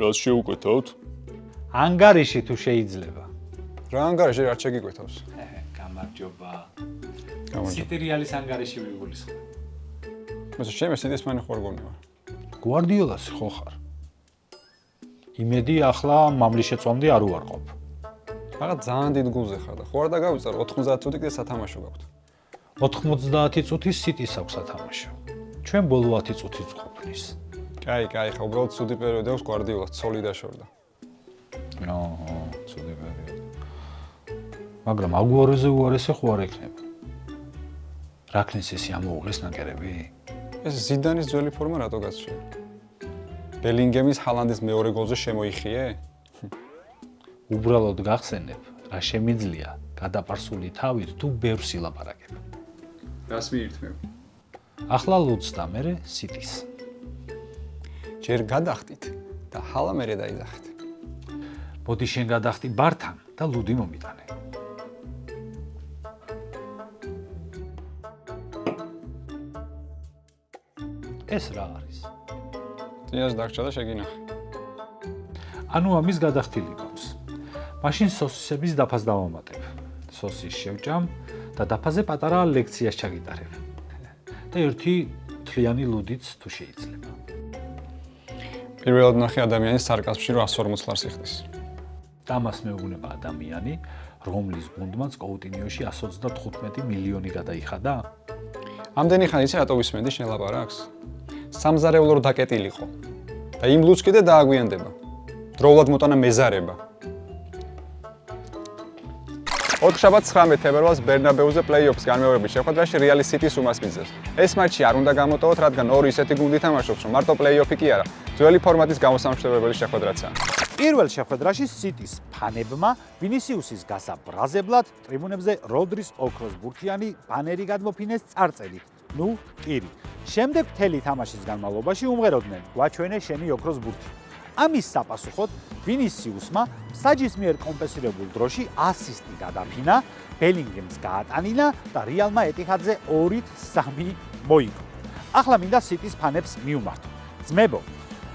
რას შეუკვეთავთ? ანგარიში თუ შეიძლება. რა ანგარიში არ შეგიკვეთავს? გამარჯობა. გამარჯობა. სიტი რეალის ანგარიში ვიგულისხმე. მოსა შემე სიტის მანი ხوار გონია. გვარდიოლასი ხო ხარ? იმედი ახლა მამლის შეწვამდე არ უარყოფ. რაღაც ძალიან დიდ გულზე ხარ და ხوار და გავიწარ 90 წუთი კიდე სათამაშო გაქვთ. 90 წუთი სიტის აქვს სათამაშო. ჩვენ ბოლო 10 წუთიც ყოფნის. კაი, ხა უბრალოდ ცუდი პერიოდი აქვს გვარდიოლას, ცოლი დაშორდა. ცუდი პერიოდი. მაგრამ აგვაროზე უარესი ხო არ ექნება. რაკნისისი ამოუღეს ნაკერები? ეს ზიდანის ძველი ფორმა რატო გაცვია? ბელინგემის ჰალანდის მეორე გოლზე შემოიხიე? უბრალოდ გახსენებ, რა შემიძლია გადაპარსული თავით თუ ბევრს ილაპარაკებ. რას მიირთმევ? ახლა ლუდს და მერე სიტის. ჯერ გადახტით და ჰალა მერე დაიძახით. მოდი შენ გადახტი ბართან და ლუდი მომიტანე. ეს რა არის? წინას დაგჭა და შეგინახე. ანუ ამის გადახტილი გვაქვს. მაშინ სოსისების დაფას დავამატებ. სოსის შევჭამ და დაფაზე პატარა ლექციას ჩაგიტარებ. და ერთი თლიანი ლუდიც თუ შეიძლება. პირველად ნახე ადამიანის სარკაზმში რომ 140 ლარს იხდის. დამას მეუბნება ადამიანი, რომლის გუნდმაც კოუტინიოში 135 მილიონი გადაიხადა? ამდენი ხანი იცი რატო ვისმენდი შენ ლაპარაკს? სამზარეულო რო დაკეტილიყო. და იმ ლუდს კიდე დააგვიანდება. დროულად მოტანა მეზარება. 4 შაბათ 19 თებერვალს ბერნაბეუზე პლეი-ოფის განმეორების შეხვედრაში რეალი სიტის უმას მისდევს. ეს მატჩი არ უნდა გამოტოვოთ, რადგან ორი ისეთი გუნდი თამაშობს, რომ მარტო პლეი-ოფი კი არა, ძველი ფორმატის გამოსამშრობებელი შეხვედრაცაა. პირველ შეხვედრაში სიტის ფანებმა ვინისიუსის გასაბრაზებლად ტრიბუნებზე როდრის ოქროს ბურთიანი ბანერი გადმოფინეს წარწერით. ნუ კირი. შემდეგ მთელი თამაშის განმავლობაში უმღეროდნენ გვაჩვენე შენი ოქროს ბურთი. ამის საპასუხოდ ვინისიუსმა საჯის მიერ კომპენსირებულ დროში ასისტი გადაფინა, ბელინგემს გაატანინა და რეალმა ეტიჰადზე 2-3 მოიგო. ახლა მინდა სიტის ფანებს მიუმართო. ძმებო,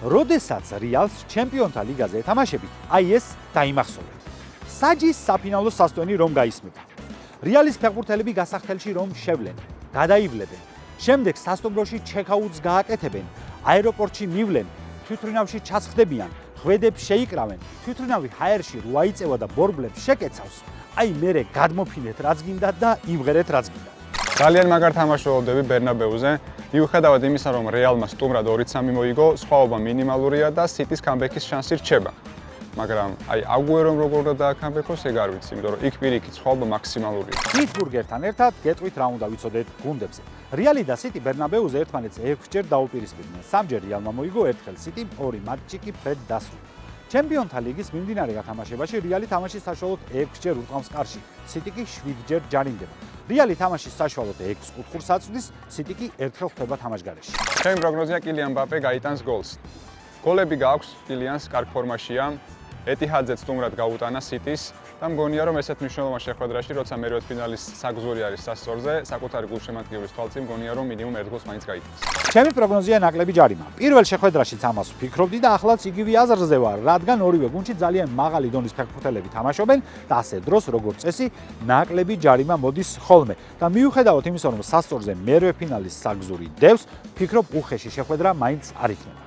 როდესაც რეალს ჩემპიონთა ლიგაზე ეთამაშებით, აი ეს დაიმახსოვრეთ. საჯის საფინალო სასტვენი რომ გაისმება. რეალის ფეხბურთელები გასახდელში რომ შევლენ, გადაივლებენ. შემდეგ სასტუმროში ჩეკაუტს გააკეთებენ, აეროპორტში მივლენ, თვითმფრინავში ჩასხდებიან, ხვედებს შეიკრავენ, თვითმფრინავი ჰაერში რო აიწევა და ბორბლებს შეკეცავს, აი მერე გადმოფინეთ რაც გინდა და იმღერეთ რაც გინდა. ძალიან მაგარ თამაშობდები ბერნაბეუზე. მიუხედავად იმისა, რომ რეალმა სტუმრად 2-3 მოიგო, სხვაობა მინიმალურია და სიტის კამბექის შანსი რჩება. მაგრამ აი აგუერომ როგორ უნდა დააკამბექოს, ეგ არ ვიცი, იმიტომ რომ იქ პირიქით სხვაობა მაქსიმალურია. პიტსბურგერთან ერთად გეტყვით რა უნდა ვიცოდეთ გუნდებზე. რეალი და სიტი ბერნაბეუზე ერთმანეთს 6-ჯერ დაუპირისპირდნენ. 3-ჯერ რეალმა მოიგო, ერთხელ სიტიმ 2 მატჩი კი ფრედ დასრულა. ჩემპიონთა ლიგის მიმდინარე გათამაშებაში რეალი თამაშის საშუალოდ 6-ჯერ ურყავს კარში, სიტი კი 7-ჯერ ჯარიმდება. რეალი თამაშის საშუალოდ 6 კუთხურს აწვდის, სიტი კი ერთხელ ხვდება თამაშგარეთში. ჩემი პროგნოზია კილიან მბაპე გაიტანს გოლს. გოლები გააქვს კილიანს, კარგ ფორმაშია. ეტიჰადზე სტუმრად გაუტანა სიტის და მგონია რომ ესეთ მნიშვნელოვან შეხვედრაში, როცა მერვედფინალის საგზური არის სასწორზე, საკუთარი გულშემატკივრის თვალწინ მგონია რომ მინიმუმ ერთ გოლს მაინც გაიტანს. ჩემი პროგნოზია ნაკლები ჯარიმა. პირველ შეხვედრაშიც ამას ვფიქრობდი და ახლაც იგივე აზრზე ვარ, რადგან ორივე გუნდში ძალიან მაღალი დონის ფეხბურთელები თამაშობენ და ასე დროს როგორც წესი, ნაკლები ჯარიმა მოდის ხოლმე. და მიუხედავად იმისა, რომ სასწორზე მერვედფინალის საგზური დევს, ვფიქრობ უხეში შეხვედრა მაინც არ იქნება.